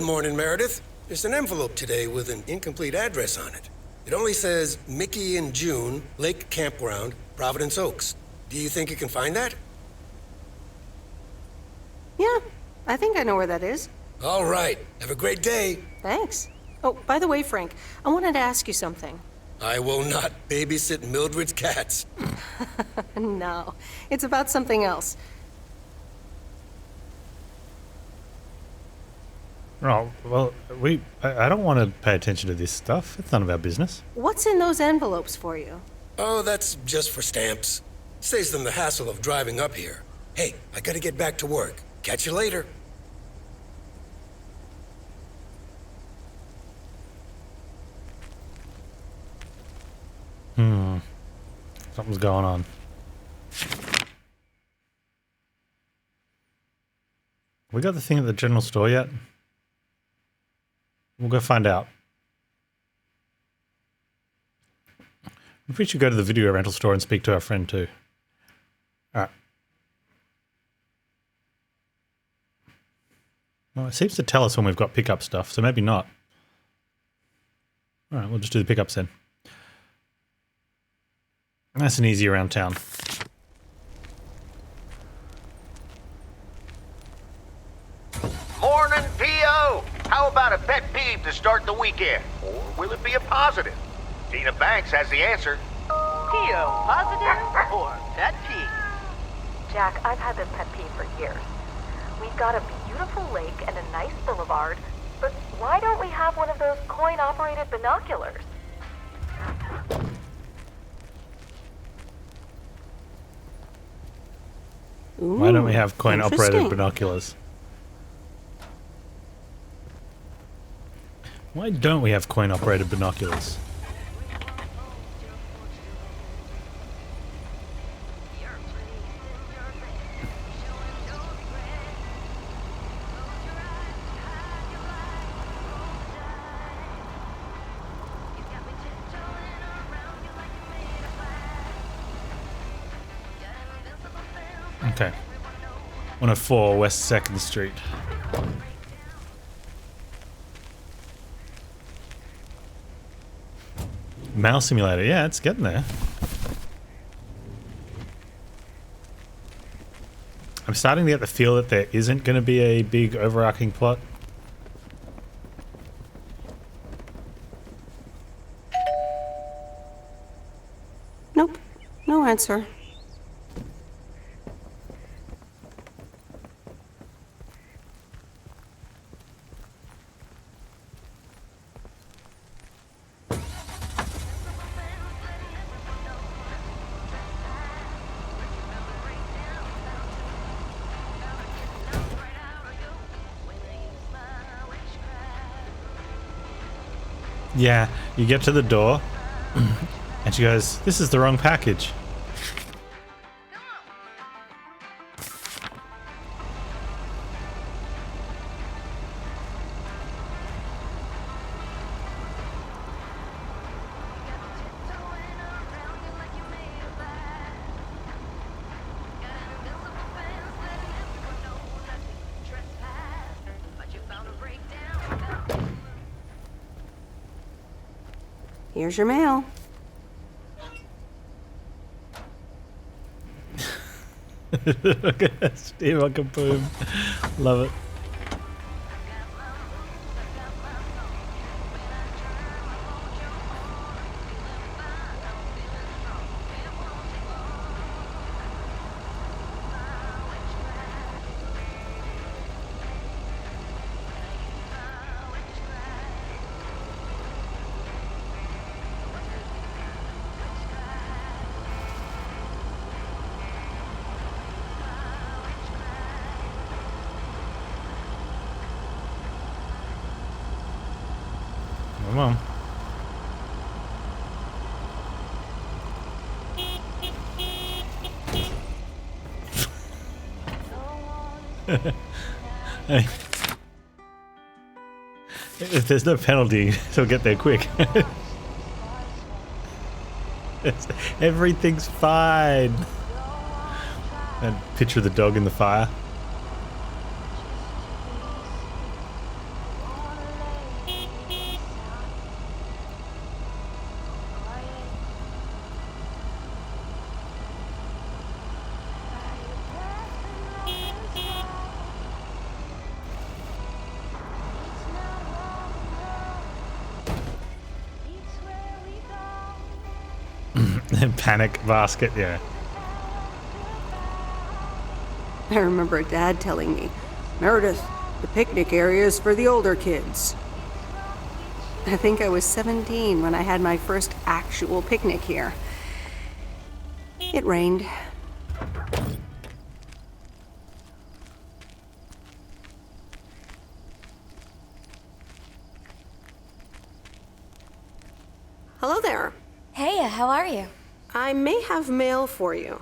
Good morning, Meredith. There's an envelope today with an incomplete address on it. It only says Mickey and June, Lake Campground, Providence Oaks. Do you think you can find that? Yeah, I think I know where that is. All right. Have a great day. Thanks. Oh, by the way, Frank, I wanted to ask you something. I will not babysit Mildred's cats. No, it's about something else. Oh, well, I don't want to pay attention to this stuff. It's none of our business. What's in those envelopes for you? Oh, that's just for stamps. Saves them the hassle of driving up here. Hey, I gotta get back to work. Catch you later. Something's going on. We got the thing at the general store yet? We'll go find out. Maybe we should go to the video rental store and speak to our friend too. Alright. Well, it seems to tell us when we've got pickup stuff, so maybe not. Alright, we'll just do the pickups then. Nice and easy around town. Morning, P.O. How about a pet peeve to start the weekend? Or will it be a positive? Tina Banks has the answer. P.O. positive or pet peeve? Jack, I've had this pet peeve for years. We've got a beautiful lake and a nice boulevard, but why don't we have one of those coin-operated binoculars? Ooh, Why don't we have coin-operated interesting. binoculars? Why don't we have coin-operated binoculars? Okay. 104 West 2nd Street. Mail simulator, yeah, it's getting there. I'm starting to get the feel that there isn't going to be a big overarching plot. Nope, no answer. Yeah, you get to the door, and she goes, "This is the wrong package." Here's your mail. Look at that Steve Kaboom. Love it. Come on. Hey. If there's no penalty, he'll get there quick. Everything's fine. And picture the dog in the fire. then panic basket, yeah. I remember Dad telling me, Meredith, the picnic area is for the older kids. I think I was 17 when I had my first actual picnic here. It rained. Hello there. Hey, how are you? I may have mail for you.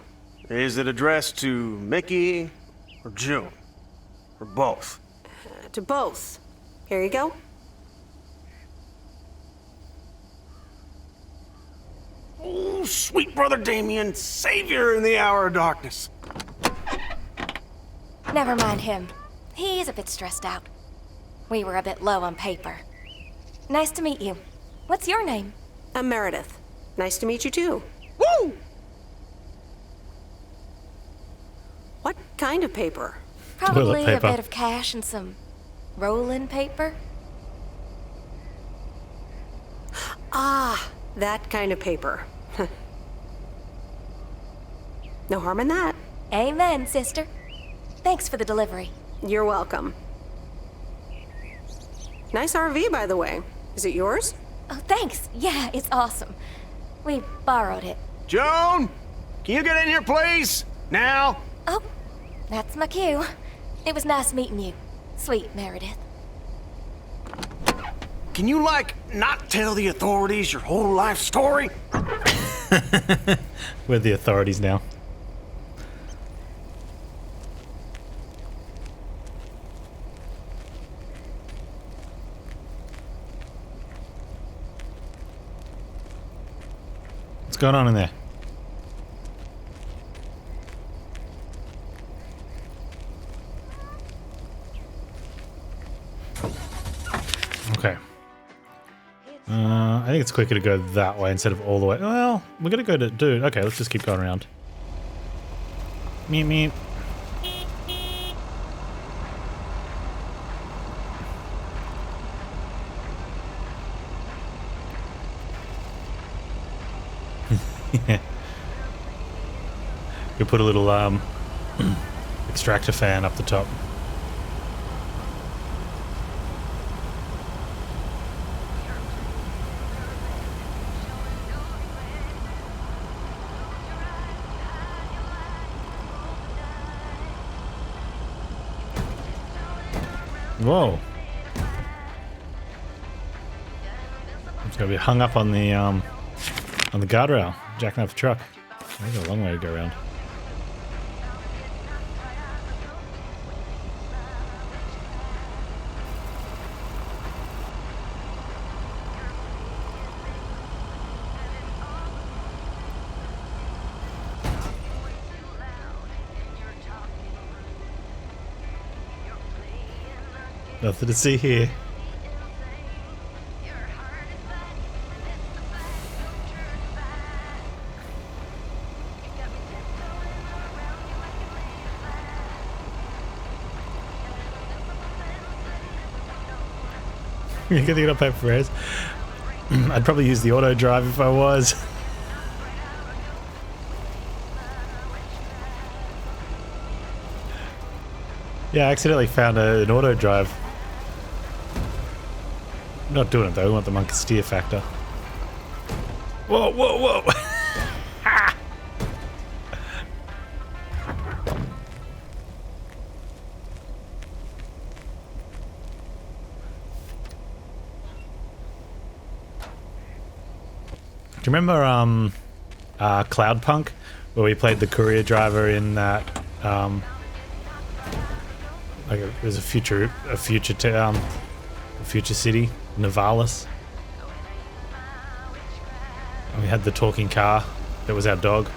Is it addressed to Mickey or June? Or both? To both. Here you go. Oh, sweet brother Damien, savior in the hour of darkness. Never mind him. He's a bit stressed out. We were a bit low on paper. Nice to meet you. What's your name? I'm Meredith. Nice to meet you too. Woo! What kind of paper? Probably a paper. bit of cash and some rolling paper. Ah, that kind of paper. No harm in that. Amen, sister. Thanks for the delivery. You're welcome. Nice RV, by the way. Is it yours? Oh, thanks. Yeah, it's awesome. We borrowed it. Joan, can you get in here, please? Now? Oh, that's my cue. It was nice meeting you, sweet Meredith. Can you, not tell the authorities your whole life story? We're the authorities now. What's going on in there? Okay. I think it's quicker to go that way instead of all the way. Well, we're gonna go to... Dude, okay, let's just keep going around. Meep, meep. Yeah. You put a little extractor fan up the top. Whoa. It's gonna be hung up on the guardrail, jacking up the truck. There's a long way to go around. Nothing to see here. You're getting it up for Perez. I'd probably use the auto drive if I was. Yeah, I accidentally found an auto drive. I'm not doing it though, I want the monkey steer factor. Whoa, whoa, whoa! Do you remember Cloudpunk, where we played the courier driver in that like it was a future city, Navalis. And we had the talking car that was our dog.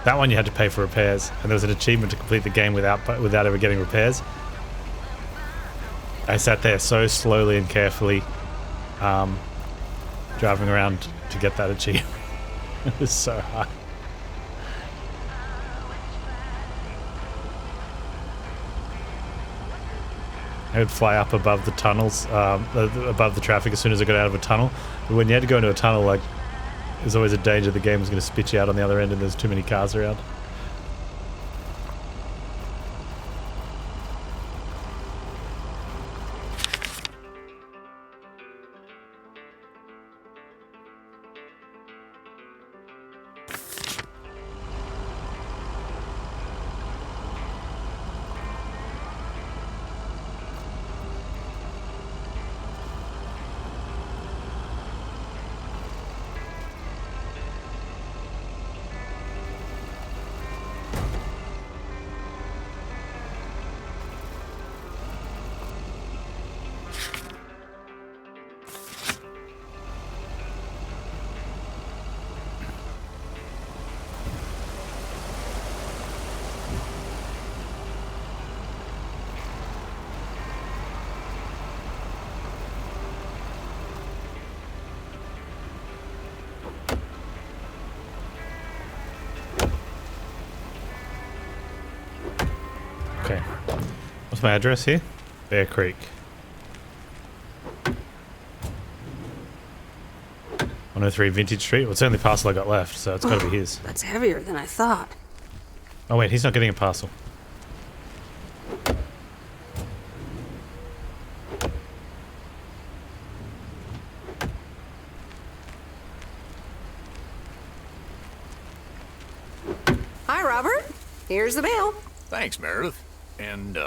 That one you had to pay for repairs, and there was an achievement to complete the game without ever getting repairs. I sat there so slowly and carefully, driving around to get that achievement. It was so hard. I would fly up above the tunnels, above the traffic as soon as I got out of a tunnel. But when you had to go into a tunnel, like, there's always a danger the game is going to spit you out on the other end and there's too many cars around. Okay. What's my address here? Bear Creek. 103 Vintage Street. Well, it's the only parcel I got left, so it's got to be his. That's heavier than I thought. Oh wait, he's not getting a parcel. Hi, Robert. Here's the mail. Thanks, Meredith. And,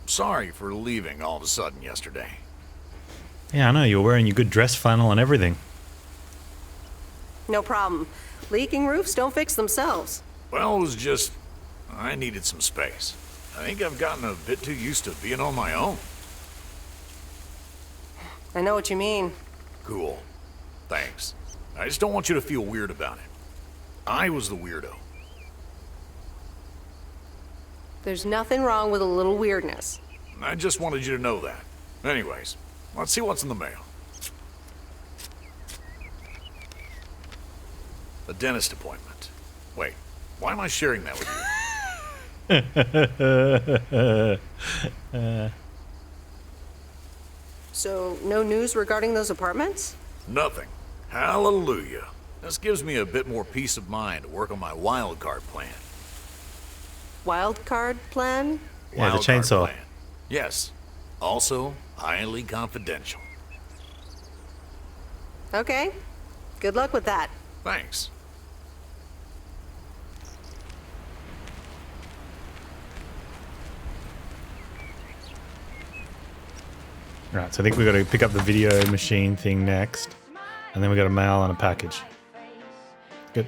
sorry for leaving all of a sudden yesterday. Yeah, I know. You were wearing your good dress flannel and everything. No problem. Leaking roofs don't fix themselves. Well, it was just... I needed some space. I think I've gotten a bit too used to being on my own. I know what you mean. Cool. Thanks. I just don't want you to feel weird about it. I was the weirdo. There's nothing wrong with a little weirdness. I just wanted you to know that. Anyways, let's see what's in the mail. A dentist appointment. Wait, why am I sharing that with you? So, no news regarding those apartments? Nothing. Hallelujah. This gives me a bit more peace of mind to work on my wild card plan. Wild card plan? Yeah, the Wild card chainsaw. plan. Yes. Also, highly confidential. Okay. Good luck with that. Thanks. Right, so I think we've got to pick up the video machine thing next. And then we've got a mail and a package. Good.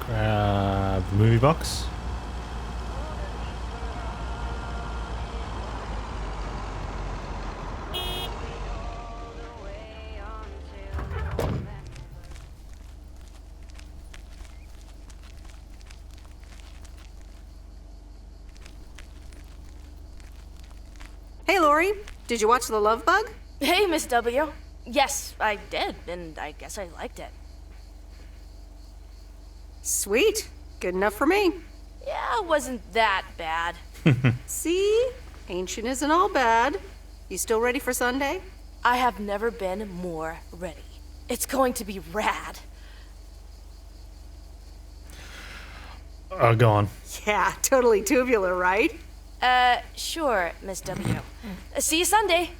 Grab the movie box. Hey, Lori. Did you watch The Love Bug? Hey, Miss W. Yes, I did, and I guess I liked it. Sweet. Good enough for me. Yeah, it wasn't that bad. See? Ancient isn't all bad. You still ready for Sunday? I have never been more ready. It's going to be rad. Oh, go on. Yeah, totally tubular, right? Sure, Miss W. See you Sunday.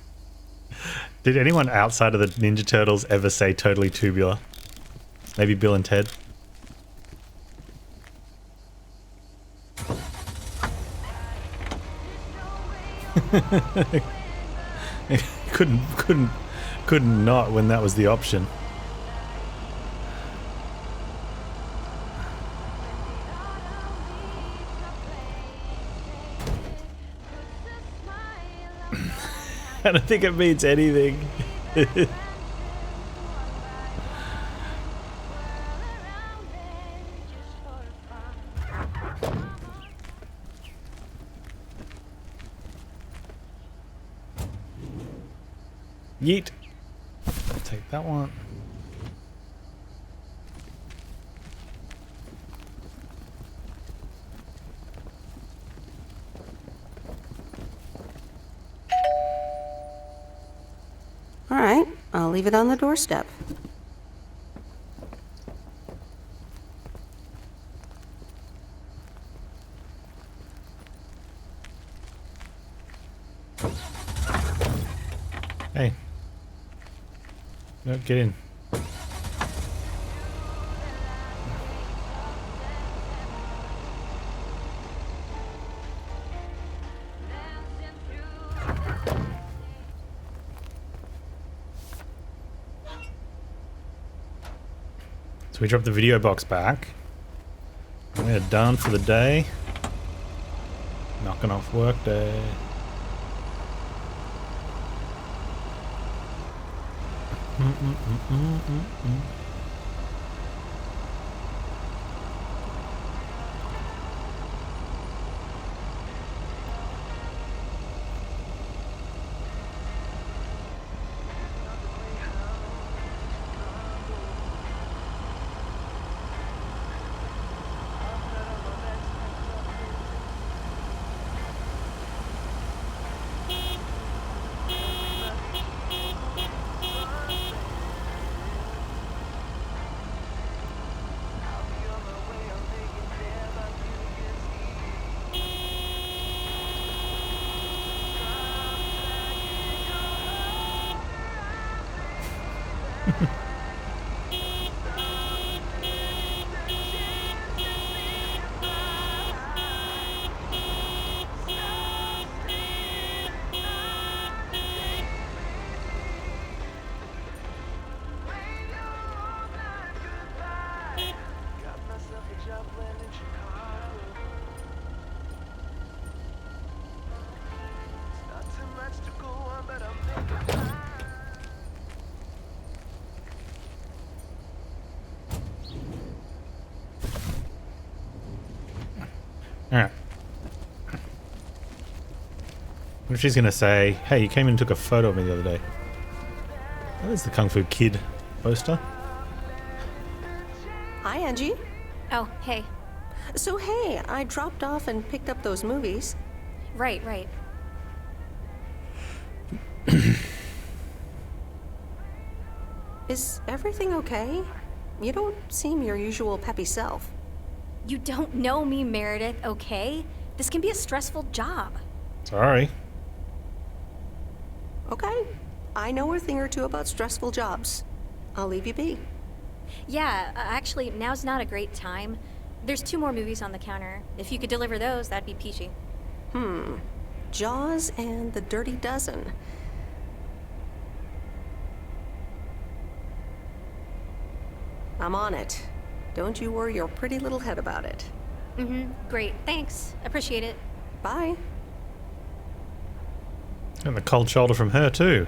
Did anyone outside of the Ninja Turtles ever say totally tubular? Maybe Bill and Ted? couldn't not when that was the option. I don't think it means anything. Yeet. I'll take that one. All right, I'll leave it on the doorstep. Hey. No, get in. So we dropped the video box back. We're done for the day. Knocking off work day. Alright. What if she's gonna say, hey, you came in and took a photo of me the other day? That is the Kung Fu Kid poster. Hi, Angie. Oh, hey. So, hey, I dropped off and picked up those movies. Right. Is everything okay? You don't seem your usual peppy self. You don't know me, Meredith, okay? This can be a stressful job. Sorry. Okay. I know a thing or two about stressful jobs. I'll leave you be. Yeah, actually, now's not a great time. There's 2 more movies on the counter. If you could deliver those, that'd be peachy. Jaws and The Dirty Dozen. I'm on it. Don't you worry your pretty little head about it. Great. Thanks. Appreciate it. Bye. And the cold shoulder from her, too.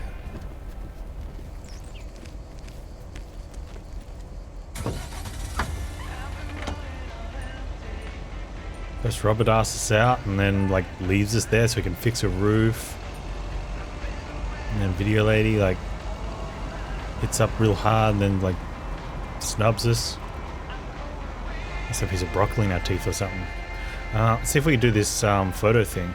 First Robert asks us out and then, like, leaves us there so we can fix a roof. And then Video Lady, like, hits up real hard and then, like, snubs us. It's a piece of broccoli in our teeth or something. Let's see if we can do this photo thing.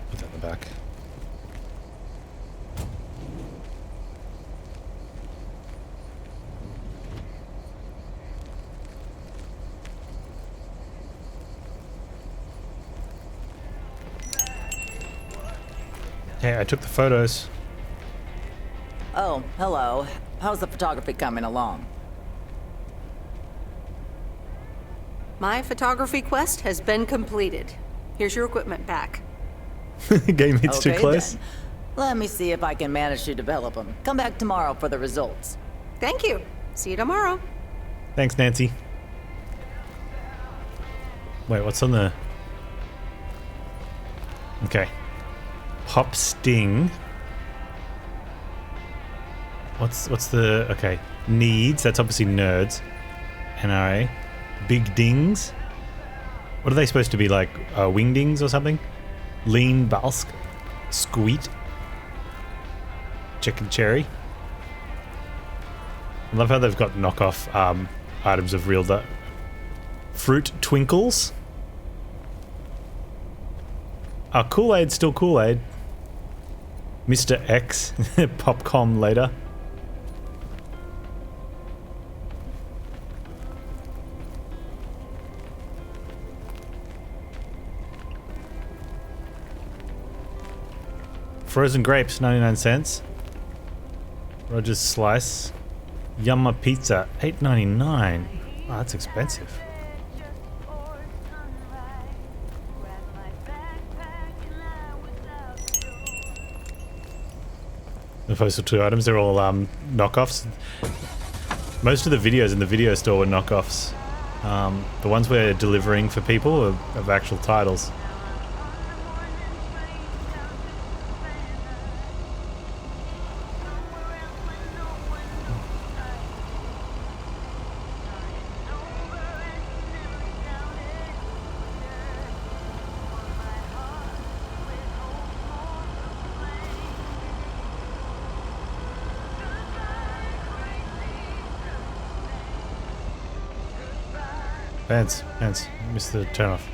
Put that in the back. Hey, I took the photos. Oh, hello. How's the photography coming along? My photography quest has been completed. Here's your equipment back. Game hits too close. Then. Let me see if I can manage to develop them. Come back tomorrow for the results. Thank you. See you tomorrow. Thanks, Nancy. Wait, what's on the... Okay. Pop Sting. What's the... Okay. Needs, that's obviously nerds. NRA. Big Dings. What are they supposed to be, like wingdings or something? Lean Balsk. Squeet. Chicken Cherry. I love how they've got knockoff items of real... Fruit Twinkles. Kool-Aid's still Kool-Aid. Mr. X. Popcom later. Frozen grapes, 99 cents. Roger's Slice. Yumma Pizza, $8.99. Oh, that's expensive. The postal 2 items, they're all knockoffs. Most of the videos in the video store were knockoffs. The ones we're delivering for people are of actual titles. Panz, missed the turn off.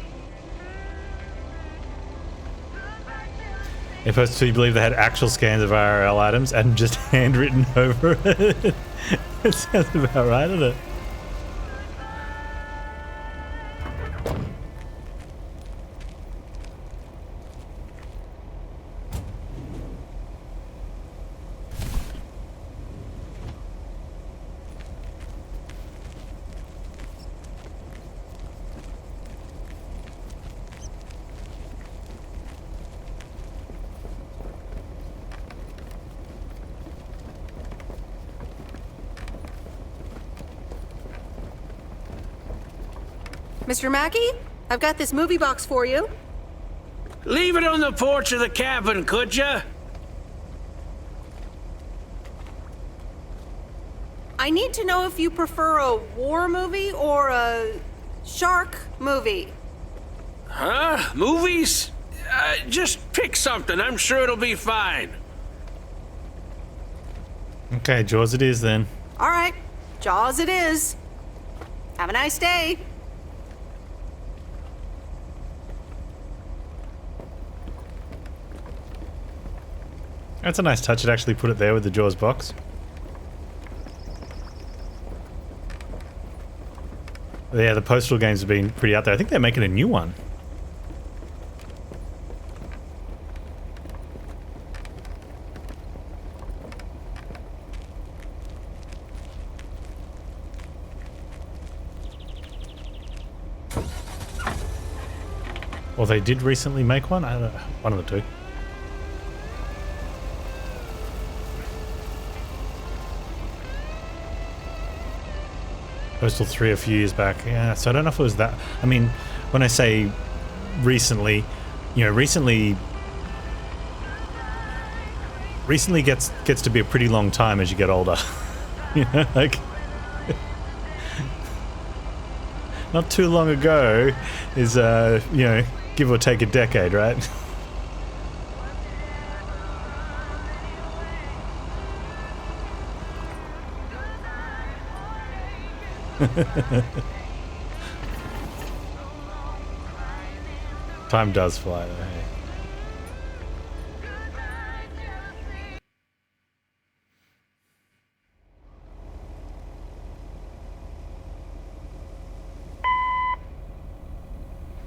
So you believe they had actual scans of IRL items and just handwritten over it? It sounds about right, doesn't it? Mr. Mackey, I've got this movie box for you. Leave it on the porch of the cabin, could ya? I need to know if you prefer a war movie or a shark movie. Huh? Movies? Just pick something. I'm sure it'll be fine. Okay, Jaws it is then. All right, Jaws it is. Have a nice day. That's a nice touch. It actually put it there with the Jaws box. Yeah, the Postal games have been pretty out there. I think they're making a new one. Or they did recently make one? I don't know. One of the two. Postal 3 a few years back. Yeah, so I don't know if it was that. I mean, when I say recently, you know, recently gets to be a pretty long time as you get older. You know, like not too long ago is you know, give or take a decade, right? Time does fly though, hey.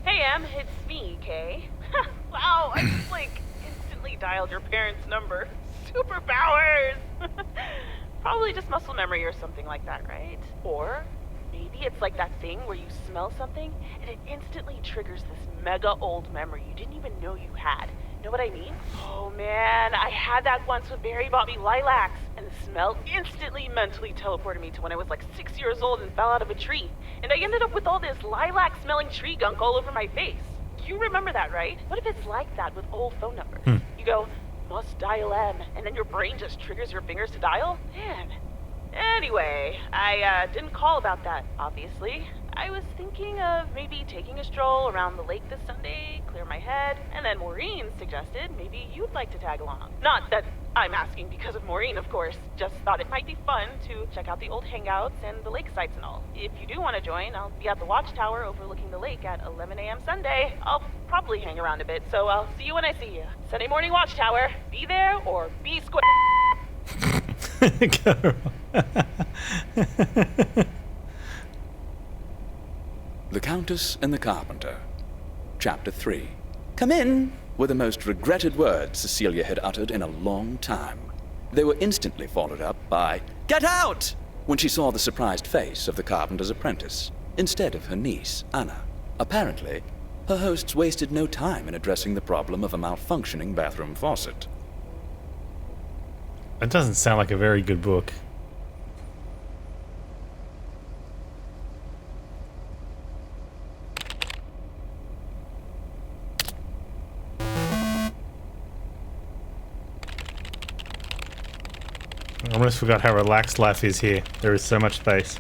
Hey, Em, it's me, Kay. Wow, I just, instantly dialed your parents' number. Superpowers! Probably just muscle memory or something like that, right? Or maybe it's like that thing where you smell something and it instantly triggers this mega old memory you didn't even know you had. Know what I mean? Oh man, I had that once when Barry bought me lilacs, and the smell instantly mentally teleported me to when I was like 6 years old and fell out of a tree. And I ended up with all this lilac-smelling tree gunk all over my face. You remember that, right? What if it's like that with old phone numbers? You go, must dial M, and then your brain just triggers your fingers to dial? Man. Anyway, I didn't call about that, obviously. I was thinking of maybe taking a stroll around the lake this Sunday, clear my head, and then Maureen suggested maybe you'd like to tag along. Not that I'm asking because of Maureen, of course. Just thought it might be fun to check out the old hangouts and the lake sites and all. If you do want to join, I'll be at the watchtower overlooking the lake at 11 a.m. Sunday. I'll probably hang around a bit, so I'll see you when I see you. Sunday morning watchtower. Be there or be square. The Countess and the Carpenter. Chapter 3. "Come in," were the most regretted words Cecilia had uttered in a long time. They were instantly followed up by, "Get out!" when she saw the surprised face of the carpenter's apprentice, instead of her niece, Anna. Apparently, her hosts wasted no time in addressing the problem of a malfunctioning bathroom faucet. That doesn't sound like a very good book. I almost forgot how relaxed life is here. There is so much space.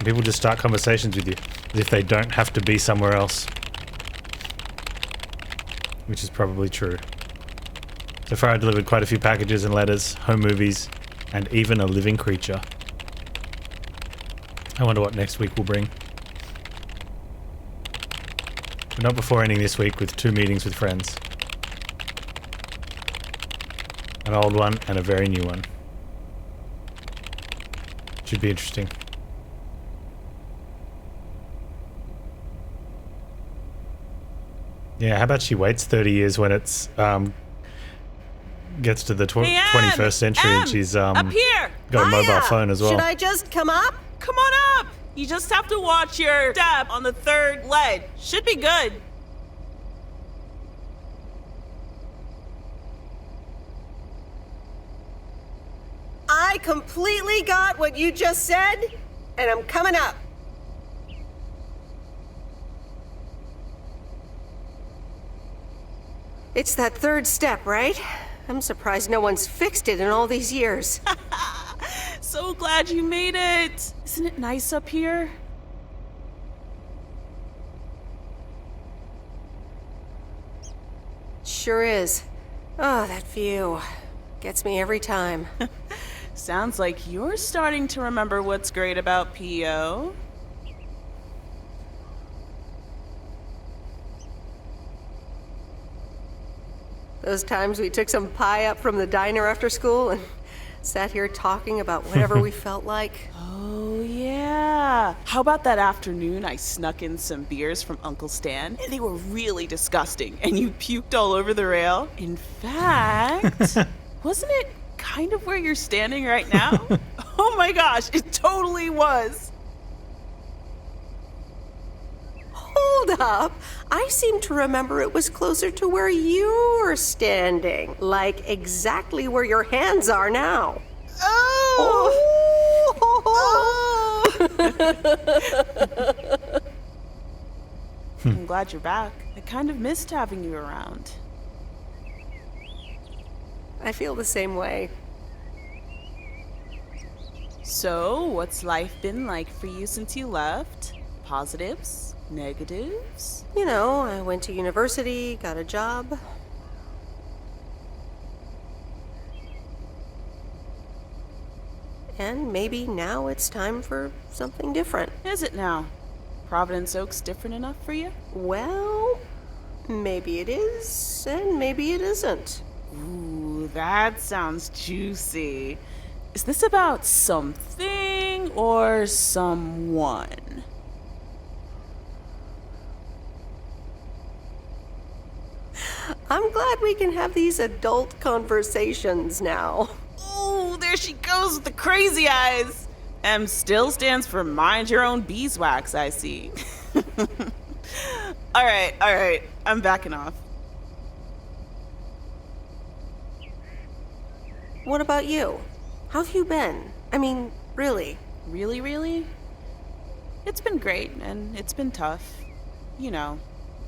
People just start conversations with you as if they don't have to be somewhere else. Which is probably true. So far I delivered quite a few packages and letters, home movies, and even a living creature. I wonder what next week will bring. But not before ending this week with 2 meetings with friends. An old one and a very new one. Should be interesting. Yeah, how about she waits 30 years when it's gets to the 21st century and she's up here. got a mobile phone as well. Should I just come up? Come on up. You just have to watch your step on the 3rd ledge. Should be good. I completely got what you just said, and I'm coming up. It's that 3rd step, right? I'm surprised no one's fixed it in all these years. So glad you made it. Isn't it nice up here? Sure is. Oh, that view. Gets me every time. Sounds like you're starting to remember what's great about P.O. Those times we took some pie up from the diner after school and sat here talking about whatever we felt like. Oh, yeah. How about that afternoon I snuck in some beers from Uncle Stan? And they were really disgusting, and you puked all over the rail. In fact, wasn't it kind of where you're standing right now? Oh my gosh, it totally was. Hold up. I seem to remember it was closer to where you're standing. Like exactly where your hands are now. Oh! I'm glad you're back. I kind of missed having you around. I feel the same way. So, what's life been like for you since you left? Positives? Negatives? You know, I went to university, got a job. And maybe now it's time for something different. Is it now? Providence Oaks different enough for you? Well, maybe it is, and maybe it isn't. Ooh, that sounds juicy. Is this about something or someone? I'm glad we can have these adult conversations now. Oh, there she goes with the crazy eyes. M still stands for mind your own beeswax, I see. All right. I'm backing off. What about you? How have you been? I mean, really? Really? It's been great, and it's been tough. You know,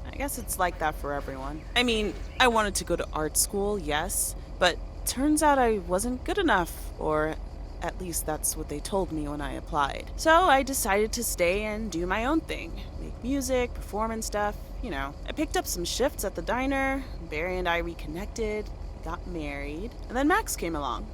I guess it's like that for everyone. I mean, I wanted to go to art school, yes, but turns out I wasn't good enough, or at least that's what they told me when I applied. So I decided to stay and do my own thing. Make music, perform and stuff, you know. I picked up some shifts at the diner, Barry and I reconnected, got married, and then Max came along.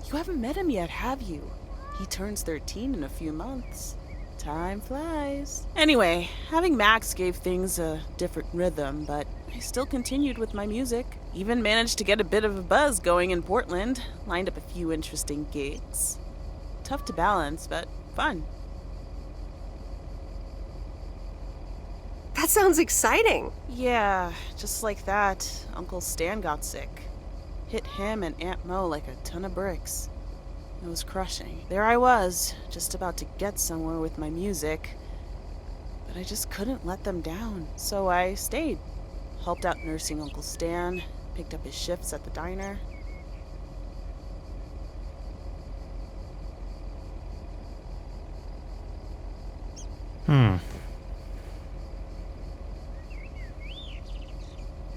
You haven't met him yet, have you? He turns 13 in a few months. Time flies. Anyway, having Max gave things a different rhythm, but I still continued with my music. Even managed to get a bit of a buzz going in Portland. Lined up a few interesting gigs. Tough to balance, but fun. That sounds exciting. Yeah, just like that, Uncle Stan got sick. Hit him and Aunt Mo like a ton of bricks. It was crushing. There I was, just about to get somewhere with my music, but I just couldn't let them down. So I stayed. Helped out nursing Uncle Stan, picked up his shifts at the diner.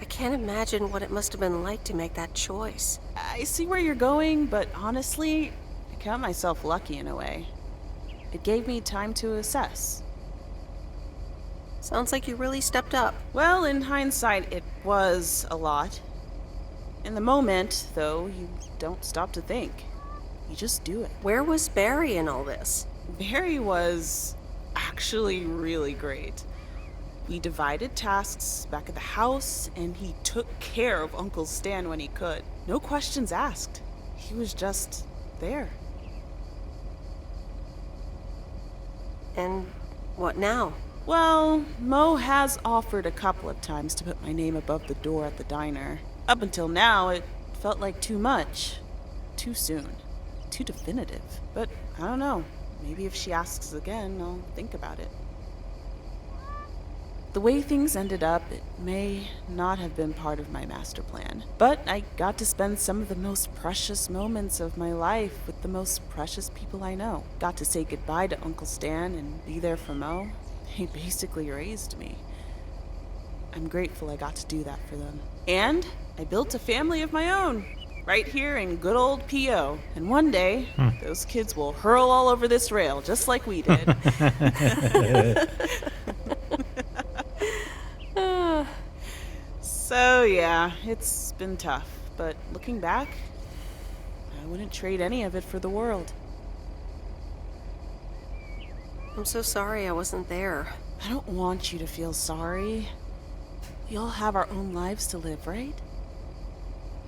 I can't imagine what it must have been like to make that choice. I see where you're going, but honestly, I count myself lucky in a way. It gave me time to assess. Sounds like you really stepped up. Well, in hindsight, it was a lot. In the moment, though, you don't stop to think. You just do it. Where was Barry in all this? Barry was actually really great. We divided tasks back at the house, and he took care of Uncle Stan when he could. No questions asked. He was just there. And what now? Well, Mo has offered a couple of times to put my name above the door at the diner. Up until now, it felt like too much. Too soon. Too definitive. But I don't know. Maybe if she asks again, I'll think about it. The way things ended up, it may not have been part of my master plan. But I got to spend some of the most precious moments of my life with the most precious people I know. Got to say goodbye to Uncle Stan and be there for Mo. He basically raised me. I'm grateful I got to do that for them. And I built a family of my own, right here in good old P.O. And one day, those kids will hurl all over this rail, just like we did. So yeah, it's been tough, but looking back, I wouldn't trade any of it for the world. I'm so sorry I wasn't there. I don't want you to feel sorry. We all have our own lives to live, right?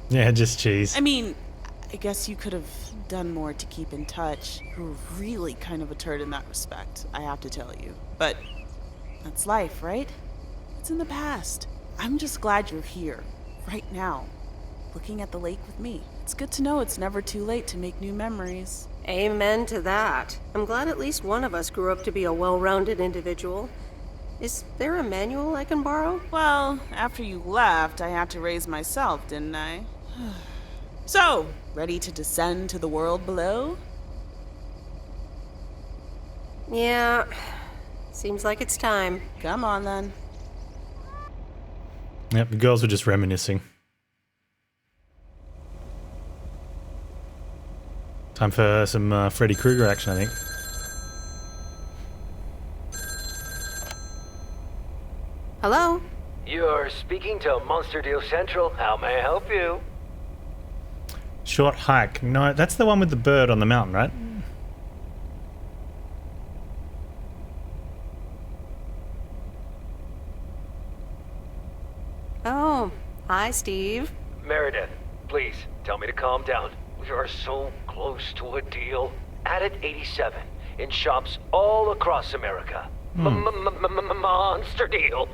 Yeah, just cheese. I mean, I guess you could have done more to keep in touch. You were really kind of a turd in that respect, I have to tell you. But that's life, right? It's in the past. I'm just glad you're here, right now, looking at the lake with me. It's good to know it's never too late to make new memories. Amen to that. I'm glad at least one of us grew up to be a well-rounded individual. Is there a manual I can borrow? Well, after you left, I had to raise myself, didn't I? So, ready to descend to the world below? Yeah, seems like it's time. Come on, then. Yep, the girls were just reminiscing. Time for some Freddy Krueger action, I think. Hello? You're speaking to Monster Deal Central. How may I help you? Short hike. No, that's the one with the bird on the mountain, right? Oh, hi, Steve. Meredith, please tell me to calm down. We are so close to a deal. Added 87 in shops all across America. Monster deal.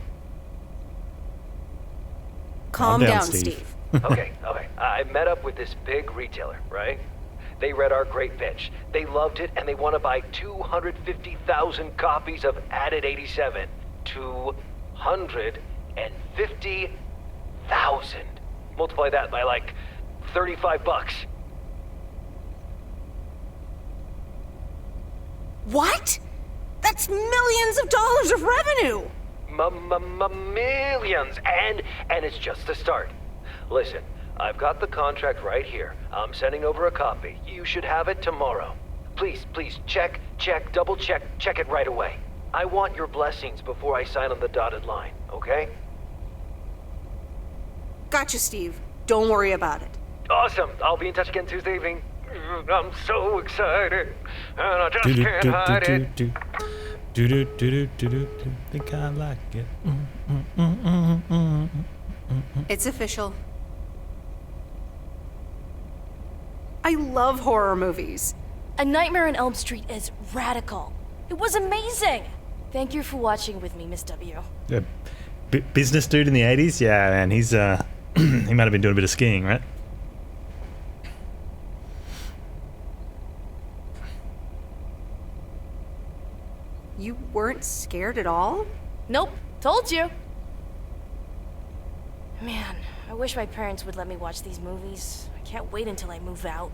Calm down, Steve. Okay. I met up with this big retailer, right? They read our great pitch. They loved it, and they want to buy 250,000 copies of Added 87. 250,000. $150,000. Multiply that by like $35. What? That's millions of dollars of revenue! Millions, and it's just the start. Listen, I've got the contract right here. I'm sending over a copy. You should have it tomorrow. Please, check, double check it right away. I want your blessings before I sign on the dotted line, okay? Gotcha, Steve. Don't worry about it. Awesome. I'll be in touch again Tuesday evening. I'm so excited, and I just can't hide it. Think I like it. It's official. I love horror movies. A Nightmare on Elm Street is radical. It was amazing. Thank you for watching with me, Miss W. Yeah, business dude in the 80s? Yeah, man, he's, he might have been doing a bit of skiing, right? You weren't scared at all? Nope, told you. Man, I wish my parents would let me watch these movies. I can't wait until I move out.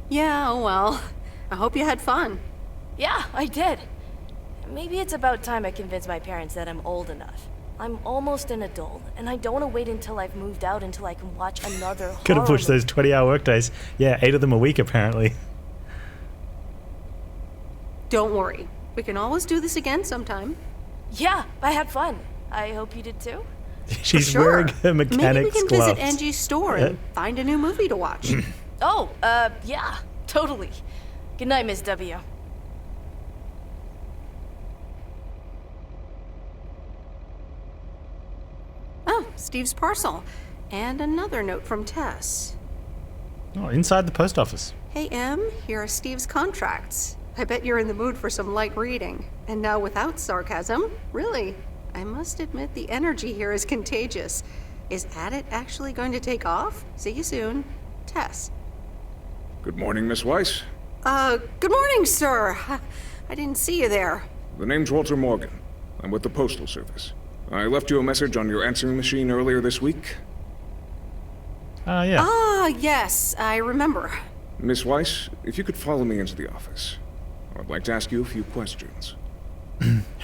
Yeah, oh well. I hope you had fun. Yeah, I did. Maybe it's about time I convince my parents that I'm old enough. I'm almost an adult, and I don't want to wait until I've moved out until I can watch another horror Could have pushed movie. those 20-hour workdays. Yeah, 8 of them a week, apparently. Don't worry. We can always do this again sometime. Yeah, I had fun. I hope you did too. She's sure. wearing her mechanic's Maybe we can gloves. visit Angie's store and find a new movie to watch. Oh, yeah, totally. Good night, Miss W. Oh, Steve's parcel. And another note from Tess. Oh, inside the post office. Hey, Em, here are Steve's contracts. I bet you're in the mood for some light reading. And now without sarcasm, really, I must admit the energy here is contagious. Is Addit actually going to take off? See you soon. Tess. Good morning, Miss Weiss. Good morning, sir. I didn't see you there. The name's Walter Morgan. I'm with the Postal Service. I left you a message on your answering machine earlier this week. Yeah. Ah, yes, I remember. Miss Weiss, if you could follow me into the office. I'd like to ask you a few questions.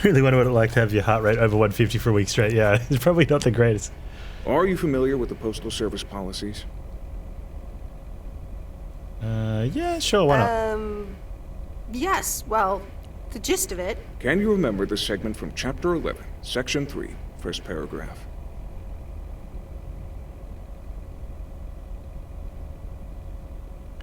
Really wonder what it's like to have your heart rate over 150 for a week straight. Yeah, it's probably not the greatest. Are you familiar with the Postal Service policies? Yeah, sure, why not? Yes, well, the gist of it. Can you remember the segment from Chapter 11, Section 3, first paragraph?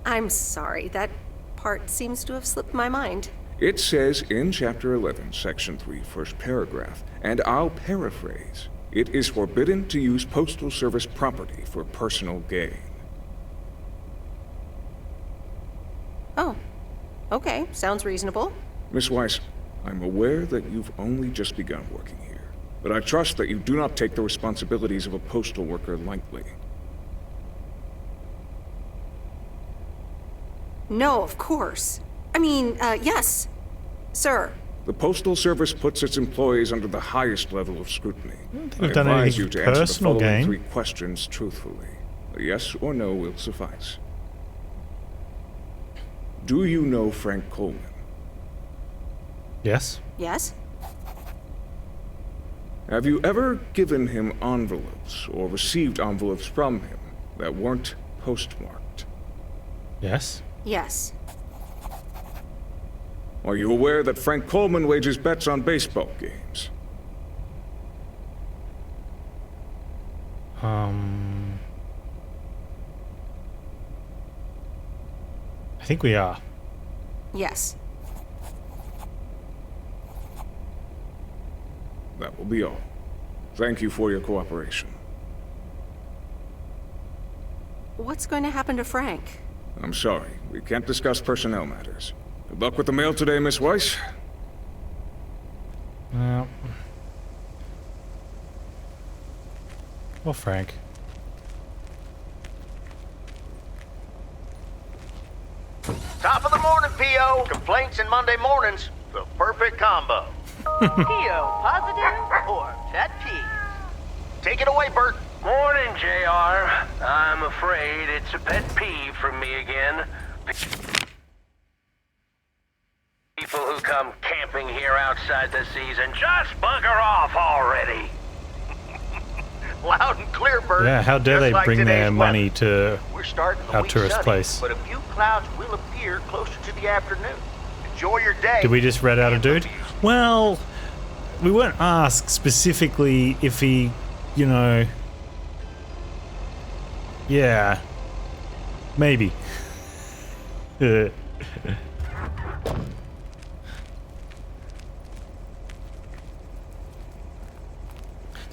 I'm sorry, that part seems to have slipped my mind. It says in Chapter 11, Section 3, first paragraph, and I'll paraphrase, it is forbidden to use Postal Service property for personal gain. Oh, okay, sounds reasonable. Miss Weiss, I'm aware that you've only just begun working here, but I trust that you do not take the responsibilities of a postal worker lightly. No, of course. I mean, yes, sir. The Postal Service puts its employees under the highest level of scrutiny. I we've done advise anything you to answer the personal following gain. 3 questions truthfully. A yes or no will suffice. Do you know Frank Coleman? Yes. Yes? Have you ever given him envelopes or received envelopes from him that weren't postmarked? Yes. Yes. Are you aware that Frank Coleman wages bets on baseball games? I think we are. Yes. That will be all. Thank you for your cooperation. What's going to happen to Frank? I'm sorry, we can't discuss personnel matters. Good luck with the mail today, Miss Weiss. Well, Frank. Top of the morning, P.O. Complaints in Monday mornings. The perfect perfect combo. PO positive or pet peeve? Take it away, Bert. Morning, JR. I'm afraid it's a pet peeve from me again. People who come camping here outside the season, just bugger off already. Loud and clear, Bert. Yeah, how dare Just they like bring their today's money weather. to We're starting the our week tourist sunny, place? but a few clouds will appear closer to the afternoon. Enjoy your day. Did we just read out a dude? Well, we weren't asked specifically if he, you know... Yeah. Maybe. The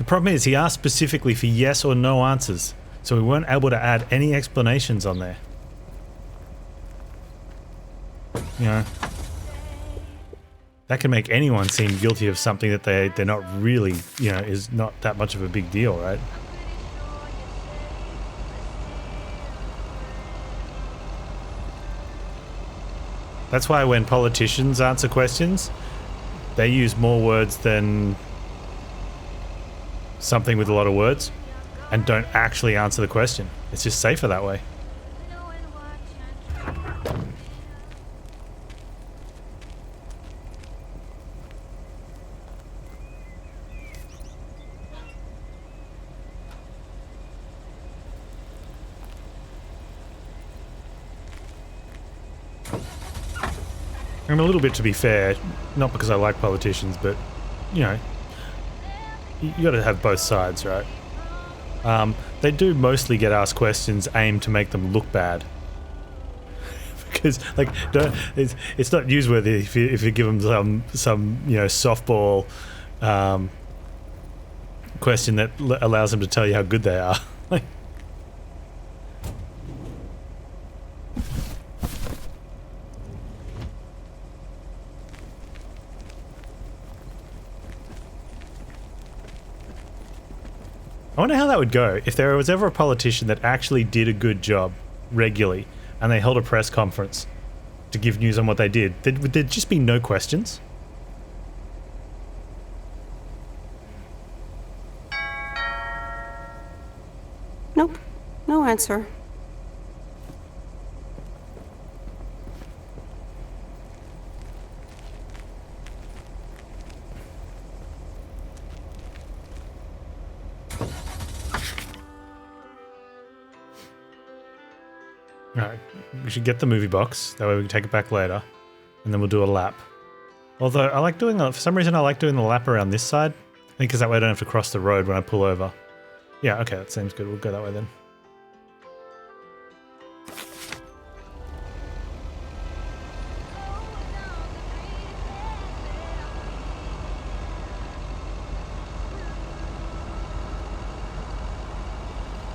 problem is he asked specifically for yes or no answers, so we weren't able to add any explanations on there. You know, that can make anyone seem guilty of something that they're not really, you know, is not that much of a big deal, right? That's why when politicians answer questions, they use more words than something with a lot of words and don't actually answer the question. It's just safer that way. I'm a little bit, to be fair, not because I like politicians, but, you know, you gotta have both sides, right? They do mostly get asked questions aimed to make them look bad. Because, like, it's not newsworthy if you give them some you know, softball question that allows them to tell you how good they are. Like, I wonder how that would go if there was ever a politician that actually did a good job regularly and they held a press conference to give news on what they did. Would there just be no questions? Nope. No answer. Alright, we should get the movie box, that way we can take it back later, and then we'll do a lap. Although, I like doing, for some reason I like doing the lap around this side. I think because that way I don't have to cross the road when I pull over. Yeah, okay, that seems good, we'll go that way then.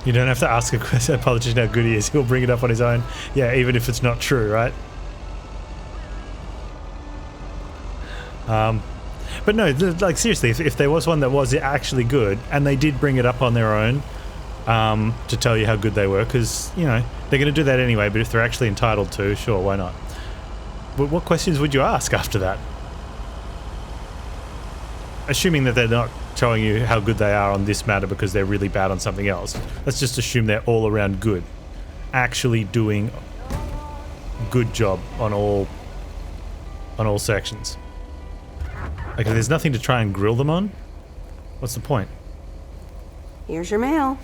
You don't have to ask a politician how good he is. He'll bring it up on his own. Yeah, even if it's not true, right? But no, like seriously, if there was one that was actually good, and they did bring it up on their own to tell you how good they were, because, you know, they're going to do that anyway, but if they're actually entitled to, sure, why not? But what questions would you ask after that? Assuming that they're not telling you how good they are on this matter because they're really bad on something else. Let's just assume they're all around good. Actually doing a good job on all sections. Like, if there's nothing to try and grill them on, what's the point? Here's your mail.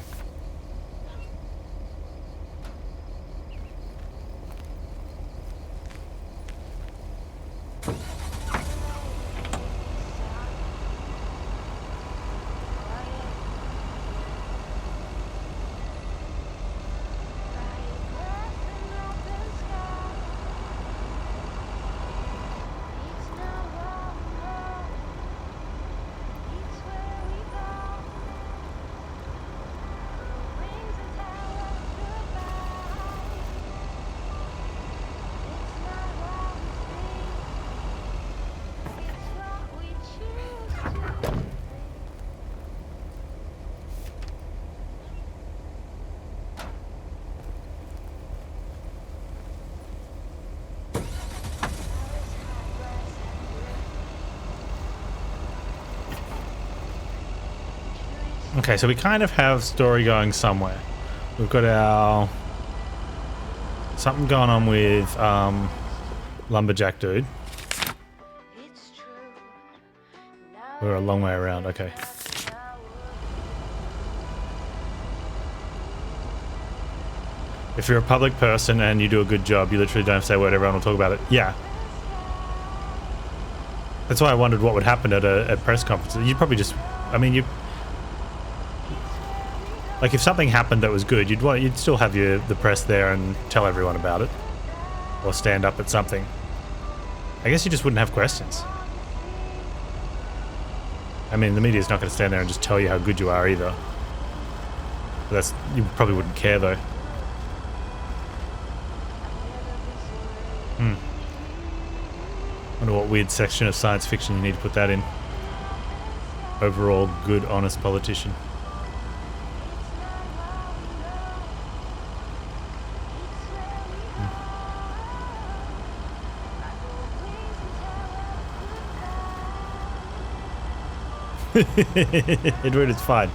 Okay, so we kind of have story going somewhere. We've got our... something going on with Lumberjack Dude. We're a long way around, okay. If you're a public person and you do a good job, you literally don't have to say a word, everyone will talk about it. Yeah. That's why I wondered what would happen at a press conference. You'd probably just... I mean, you... Like, if something happened that was good, you'd still have the press there and tell everyone about it. Or stand up at something. I guess you just wouldn't have questions. I mean, the media's not going to stand there and just tell you how good you are either. But you probably wouldn't care, though. Wonder what weird section of science fiction you need to put that in. Overall, good, honest politician. Edward, it's fine.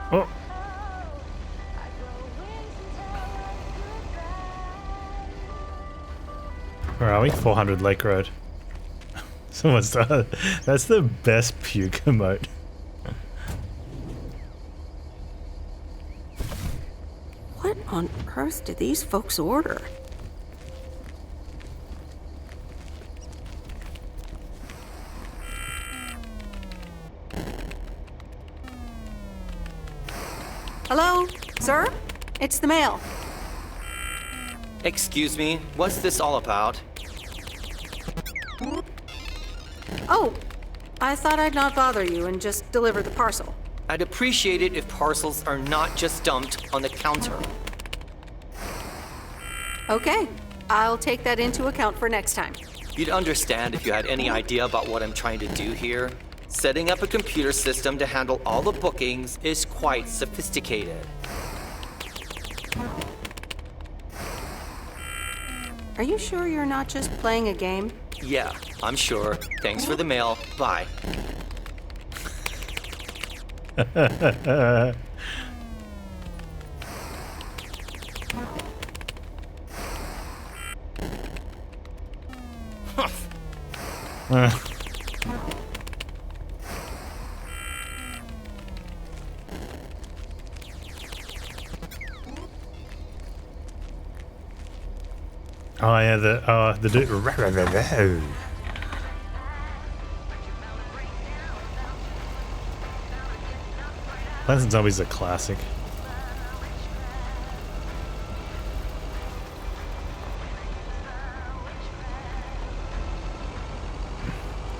Oh. Where are we? 400 Lake Road. Someone's that's the best puke emote. What on earth did these folks order? Hello, sir? It's the mail. Excuse me, what's this all about? Oh, I thought I'd not bother you and just deliver the parcel. I'd appreciate it if parcels are not just dumped on the counter. Okay, I'll take that into account for next time. You'd understand if you had any idea about what I'm trying to do here. Setting up a computer system to handle all the bookings is quite sophisticated. Are you sure you're not just playing a game? Yeah, I'm sure. Thanks for the mail. Bye. Oh yeah, the dude. Plants and Zombies is a classic.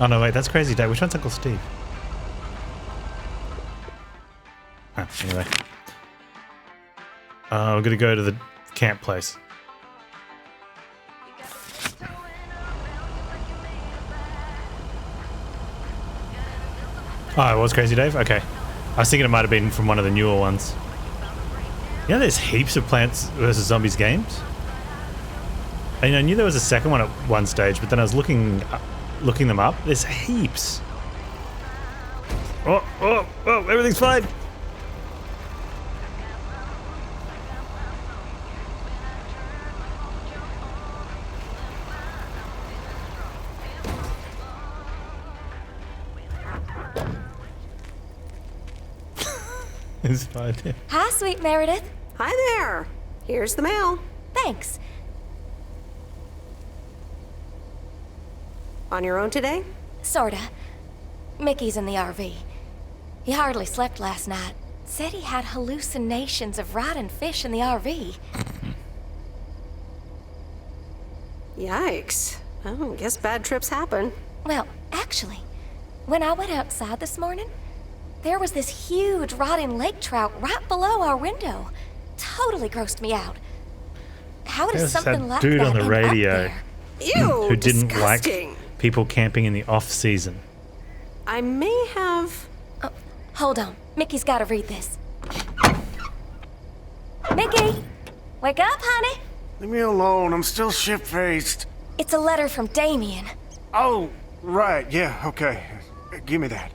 Oh no, wait, that's Crazy Dave. Which one's Uncle Steve? Anyway. We're gonna go to the camp place. Oh, it was Crazy Dave? Okay. I was thinking it might have been from one of the newer ones. You know, there's heaps of Plants vs. Zombies games. And I knew there was a second one at one stage, but then I was looking them up. There's heaps. Oh, everything's fine. It's fine. Hi, sweet Meredith. Hi there. Here's the mail. Thanks. On your own today? Sorta. Mickey's in the RV. He hardly slept last night. Said he had hallucinations of rotting fish in the RV. Yikes. Oh, guess bad trips happen. Well, actually, when I went outside this morning, there was this huge rotting lake trout right below our window. Totally grossed me out. How does something like that dude on the end radio up there? Ew, who didn't disgusting. like people camping in the off season. I may have... Oh, hold on. Mickey's gotta read this. Mickey! Wake up, honey! Leave me alone, I'm still shit-faced. It's a letter from Damien. Oh, right, yeah, okay. Give me that.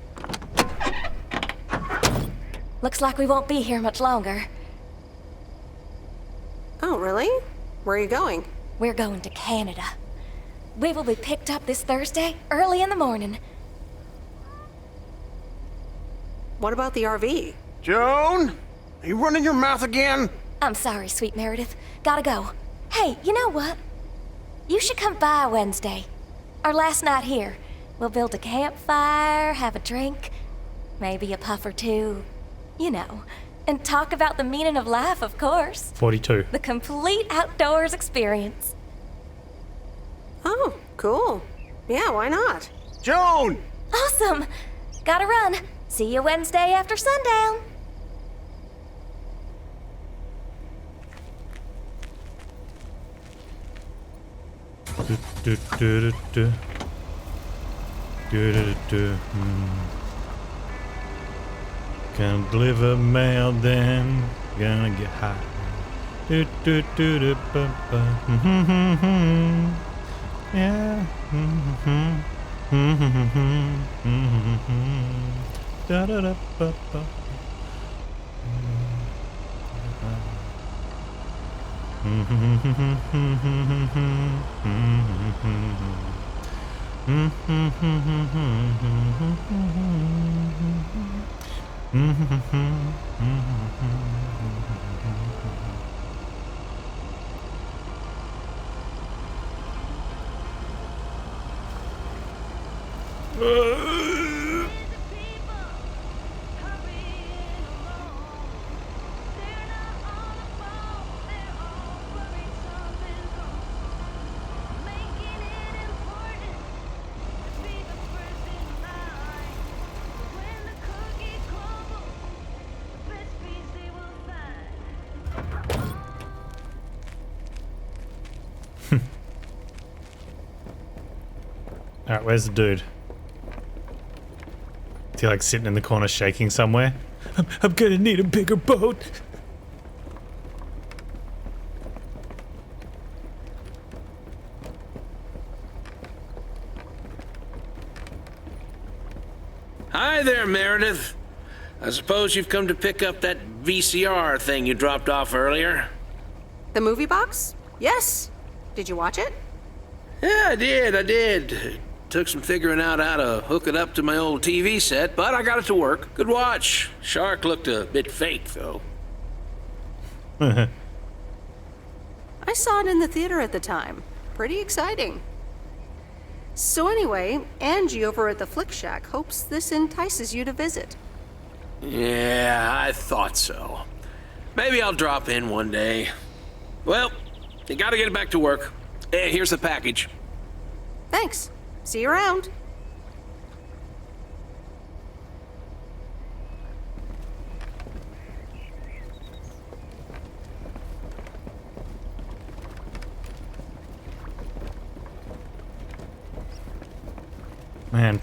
Looks like we won't be here much longer. Oh, really? Where are you going? We're going to Canada. We will be picked up this Thursday, early in the morning. What about the RV? Joan? Are you running your mouth again? I'm sorry, sweet Meredith. Gotta go. Hey, you know what? You should come by Wednesday. Our last night here. We'll build a campfire, have a drink, maybe a puff or two, you know, and talk about the meaning of life, of course. 42. The complete outdoors experience. Oh, cool. Yeah, why not? Joan! Awesome! Gotta run. See you Wednesday after sundown. Do, do, do, do. Do, do, do. Gonna deliver mail, then gonna get high. Do, do, do, do, ba, ba. Yeah. Da, da, da, ba, ba. Alright, where's the dude? Is he like sitting in the corner shaking somewhere? I'm gonna need a bigger boat. Hi there, Meredith. I suppose you've come to pick up that VCR thing you dropped off earlier? The movie box? Yes. Did you watch it? Yeah, I did. Took some figuring out how to hook it up to my old TV set, but I got it to work. Good watch. Shark looked a bit fake, though. I saw it in the theater at the time. Pretty exciting. So anyway, Angie over at the Flick Shack hopes this entices you to visit. Yeah, I thought so. Maybe I'll drop in one day. Well, you gotta get back to work. Hey, here's the package. Thanks. See you around. Man.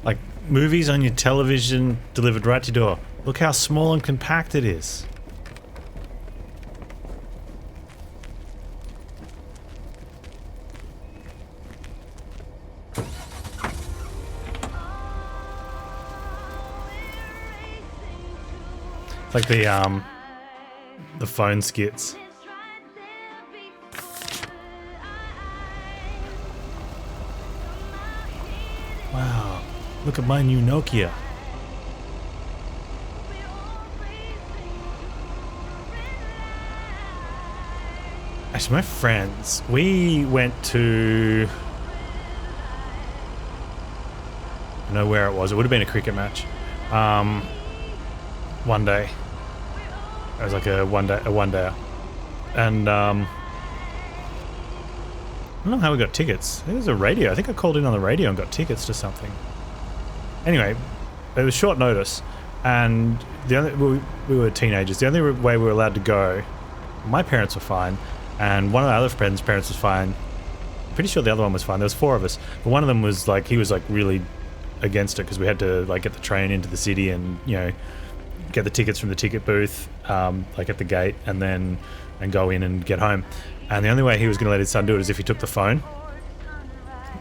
Like, movies on your television delivered right to your door. Look how small and compact it is. It's like the phone skits. Wow, look at my new Nokia. Actually, my friends, we went to... I don't know where it was. It would have been a cricket match. One day. It was like a one day. And I don't know how we got tickets. I think it was a radio. I think I called in on the radio and got tickets to something. Anyway, it was short notice, and we were teenagers. The only way we were allowed to go, my parents were fine, and one of the other friends' parents was fine. Pretty sure the other one was fine. There was 4 of us, but one of them was like, he was like really against it because we had to like get the train into the city and get the tickets from the ticket booth like at the gate and go in and get home. And the only way he was going to let his son do it is if he took the phone.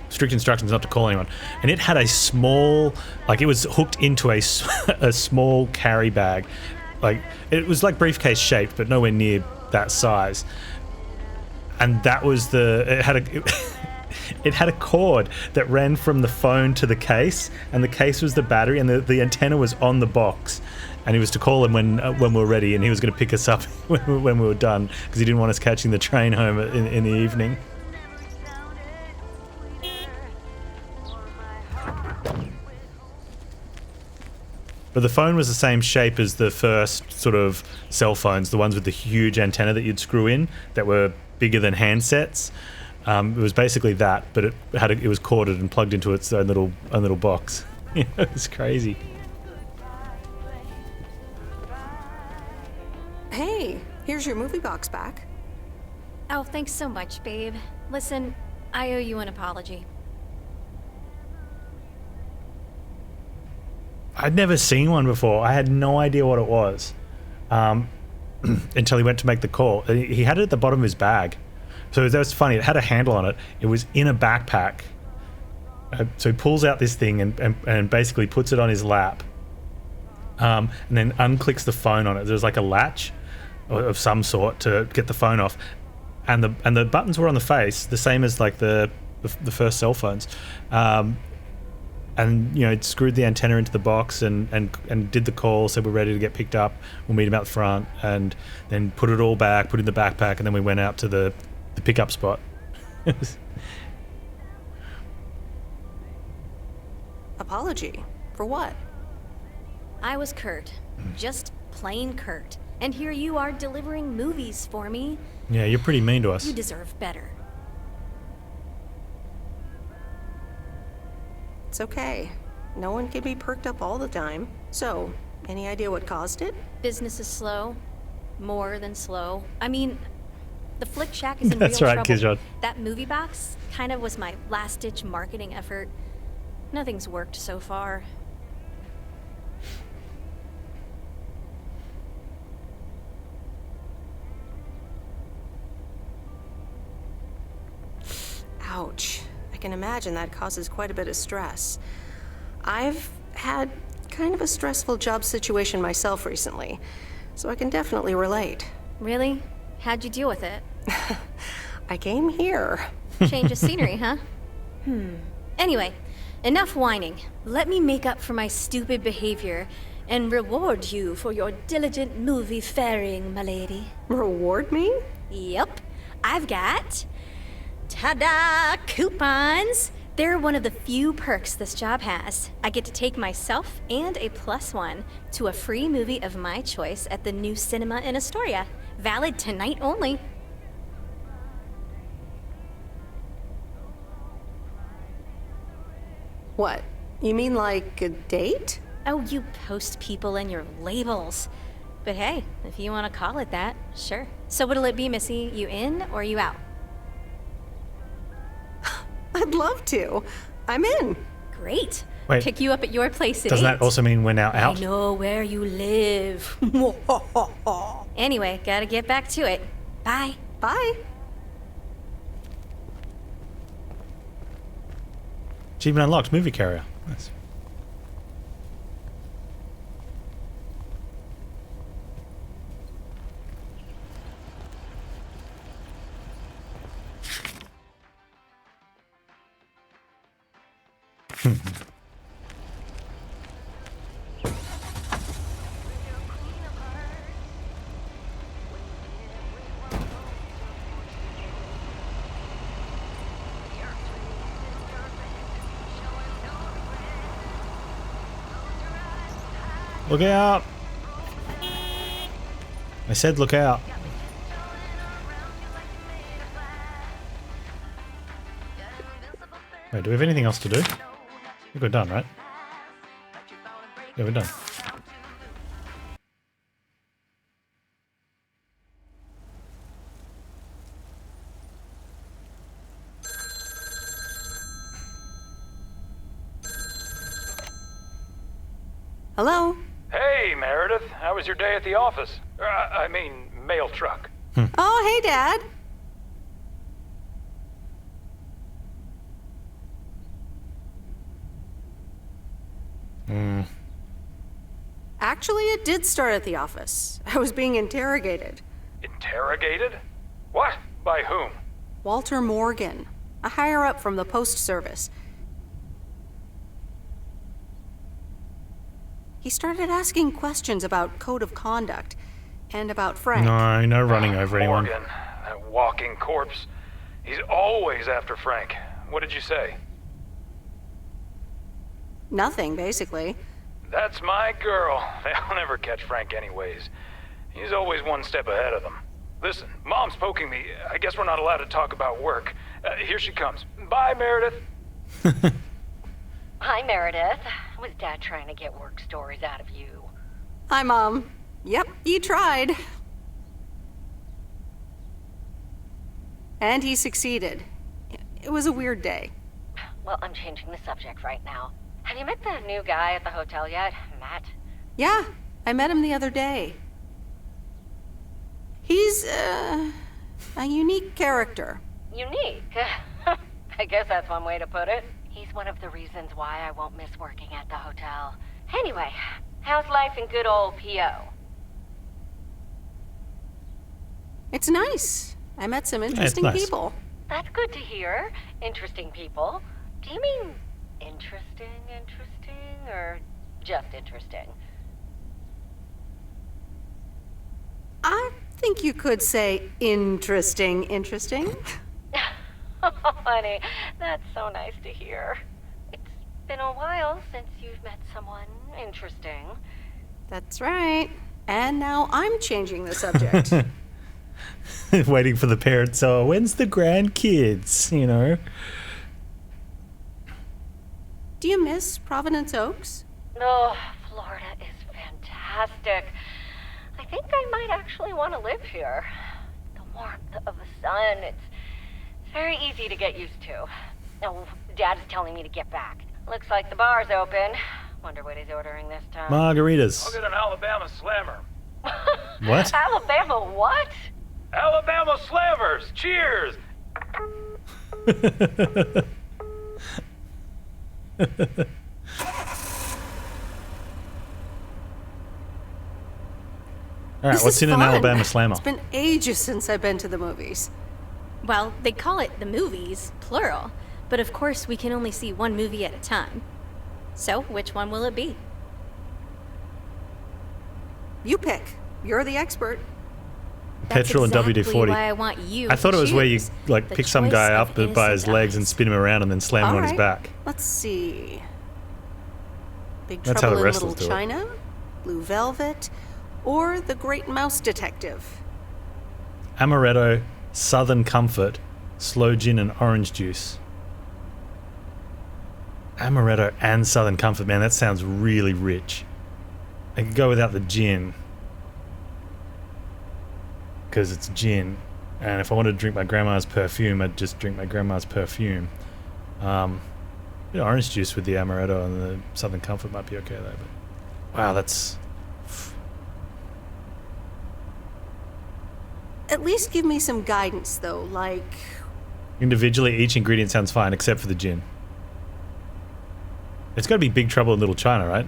Strict instructions not to call anyone. And it had a small, like it was hooked into a small carry bag. Like it was like briefcase shaped, but nowhere near that size. And that was it had a cord that ran from the phone to the case, and the case was the battery, and the antenna was on the box. And he was to call him when we were ready, and he was going to pick us up when we were done because he didn't want us catching the train home in the evening. But the phone was the same shape as the first sort of cell phones, the ones with the huge antenna that you'd screw in that were bigger than handsets. It was basically that, but it was corded and plugged into its own little box. It was crazy. Hey, here's your movie box back. Oh, thanks so much, babe. Listen, I owe you an apology. I'd never seen one before. I had no idea what it was until he went to make the call. He had it at the bottom of his bag. So that was funny. It had a handle on it. It was in a backpack. So he pulls out this thing and basically puts it on his lap and then unclicks the phone on it. There's like a latch of some sort to get the phone off. And the buttons were on the face, the same as like the first cell phones. And it screwed the antenna into the box and did the call, said we're ready to get picked up, we'll meet him out the front, and then put it all back, put it in the backpack, and then we went out to the pickup spot. Apology? For what? I was Kurt. Just plain Kurt. And here you are delivering movies for me. Yeah, you're pretty mean to us. You deserve better. It's okay. No one can be perked up all the time. So, any idea what caused it? Business is slow. More than slow. I mean, the Flick Shack is in That's real right, trouble. Kizron. That movie box kind of was my last-ditch marketing effort. Nothing's worked so far. Ouch. I can imagine that causes quite a bit of stress. I've had kind of a stressful job situation myself recently, so I can definitely relate. Really? How'd you deal with it? I came here. Change of scenery, huh? Anyway, enough whining. Let me make up for my stupid behavior and reward you for your diligent movie faring, my lady. Reward me? Yep. I've got... ta-da! Coupons! They're one of the few perks this job has. I get to take myself and a +1 to a free movie of my choice at the new cinema in Astoria. Valid tonight only. What? You mean like a date? Oh, you post people and your labels. But hey, if you want to call it that, sure. So what'll it be, Missy? You in or you out? I'd love to. I'm in. Great. Wait, pick you up at your place at doesn't 8. that also mean we're now out? I know where you live. Anyway, gotta get back to it. Bye. Bye. Achievement unlocked, movie carrier. Nice. Look out! I said look out. Wait, do we have anything else to do? I think we're done, right? Yeah, we're done. Hello? Hey, Meredith. How was your day at the office? I mean, mail truck. Oh, hey, Dad. Actually, it did start at the office. I was being interrogated. Interrogated? What? By whom? Walter Morgan, a higher-up from the Post Service. He started asking questions about code of conduct and about Frank. No running over anyone. Morgan, that walking corpse. He's always after Frank. What did you say? Nothing, basically. That's my girl. They'll never catch Frank anyways. He's always one step ahead of them. Listen, Mom's poking me. I guess we're not allowed to talk about work. Here she comes. Bye, Meredith. Hi, Meredith. Was Dad trying to get work stories out of you? Hi, Mom. Yep, he tried. And he succeeded. It was a weird day. Well, I'm changing the subject right now. Have you met the new guy at the hotel yet, Matt? Yeah, I met him the other day. He's, a unique character. Unique? I guess that's one way to put it. He's one of the reasons why I won't miss working at the hotel. Anyway, how's life in good old P.O.? It's nice. I met some interesting people. That's good to hear. Interesting people. Do you mean interesting, or just interesting? I think you could say interesting. Oh, honey, that's so nice to hear. It's been a while since you've met someone interesting. That's right. And now I'm changing the subject. Waiting for the parents. So when's the grandkids? You know. Do you miss Providence Oaks? Oh, Florida is fantastic. I think I might actually want to live here. The warmth of the sun, it's very easy to get used to. Oh, Dad is telling me to get back. Looks like the bar's open. Wonder what he's ordering this time. Margaritas. I'll get an Alabama Slammer. What? Alabama what? Alabama Slammers! Cheers! Alright, This what's is in an fun. Alabama Slammer? It's been ages since I've been to the movies. Well, they call it the movies, plural. But of course, we can only see one movie at a time. So, which one will it be? You pick. You're the expert. Petrol and exactly WD-40. why I want you I thought to it was where you choose. like The pick some choice guy of up by his innocent legs and spin him around and then slam him on his back. Let's see. Big That's how Trouble the in wrestlers Little do it. China, Blue Velvet, or The Great Mouse Detective. Amaretto, Southern Comfort, sloe gin and orange juice. Amaretto and Southern Comfort, man, that sounds really rich. I could go without the gin. Because it's gin. And if I wanted to drink my grandma's perfume, I'd just drink my grandma's perfume. Orange juice with the Amaretto and the Southern Comfort might be okay though. But wow, that's... At least give me some guidance, though, like... Individually, each ingredient sounds fine except for the gin. It's got to be Big Trouble in Little China, right?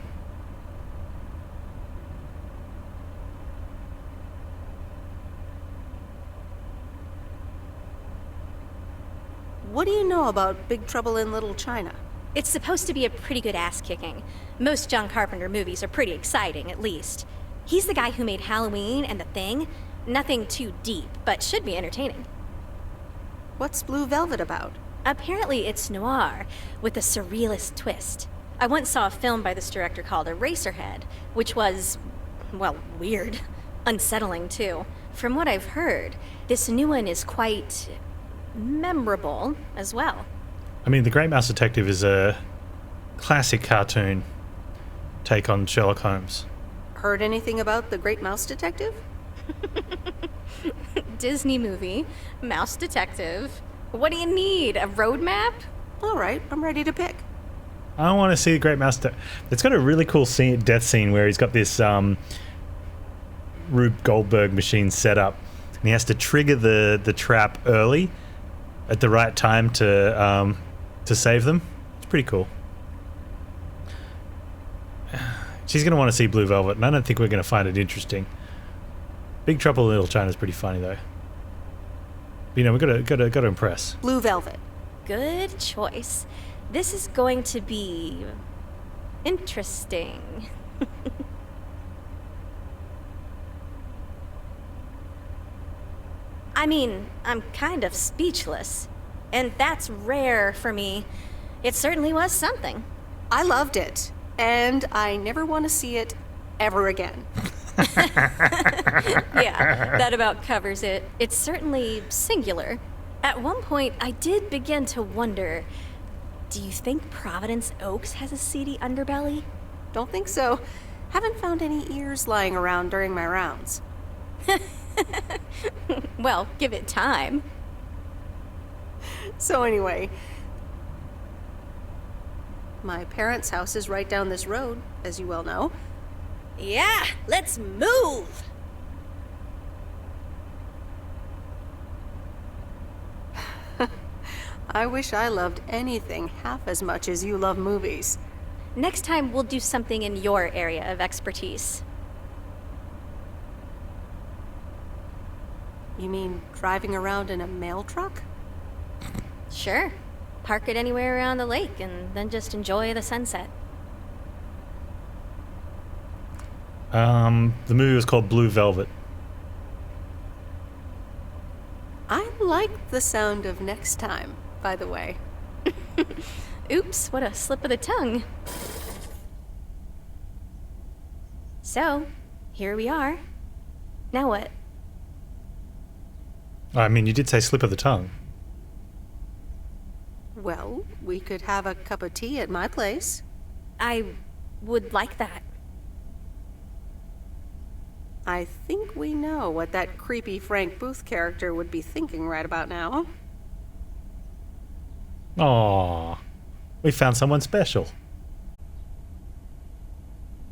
What do you know about Big Trouble in Little China? It's supposed to be a pretty good ass-kicking. Most John Carpenter movies are pretty exciting, at least. He's the guy who made Halloween and The Thing. Nothing too deep, but should be entertaining. What's Blue Velvet about? Apparently it's noir, with a surrealist twist. I once saw a film by this director called Eraserhead, which was, well, weird. Unsettling, too. From what I've heard, this new one is quite... memorable as well. I mean, The Great Mouse Detective is a classic cartoon take on Sherlock Holmes. Heard anything about The Great Mouse Detective? Disney movie, Mouse Detective. What do you need? A roadmap? All right, I'm ready to pick. I want to see the Great Mouse. It's got a really cool death scene where he's got this Rube Goldberg machine set up, and he has to trigger the trap early at the right time to save them. It's pretty cool. She's gonna want to see Blue Velvet, and I don't think we're gonna find it interesting. Big Trouble in Little China is pretty funny though. But, you know, we gotta impress. Blue Velvet. Good choice. This is going to be interesting. I mean, I'm kind of speechless, and that's rare for me. It certainly was something. I loved it, and I never want to see it ever again. Yeah, that about covers it. It's certainly singular. At one point, I did begin to wonder, do you think Providence Oaks has a seedy underbelly? Don't think so. Haven't found any ears lying around during my rounds. Well, give it time. So anyway, my parents' house is right down this road, as you well know. Yeah, let's move! I wish I loved anything half as much as you love movies. Next time, we'll do something in your area of expertise. You mean driving around in a mail truck? Sure. Park it anywhere around the lake and then just enjoy the sunset. The movie was called Blue Velvet. I like the sound of next time, by the way. Oops, what a slip of the tongue. So, here we are. Now what? I mean, you did say slip of the tongue. Well, we could have a cup of tea at my place. I would like that. I think we know what that creepy Frank Booth character would be thinking right about now. Aww. We found someone special.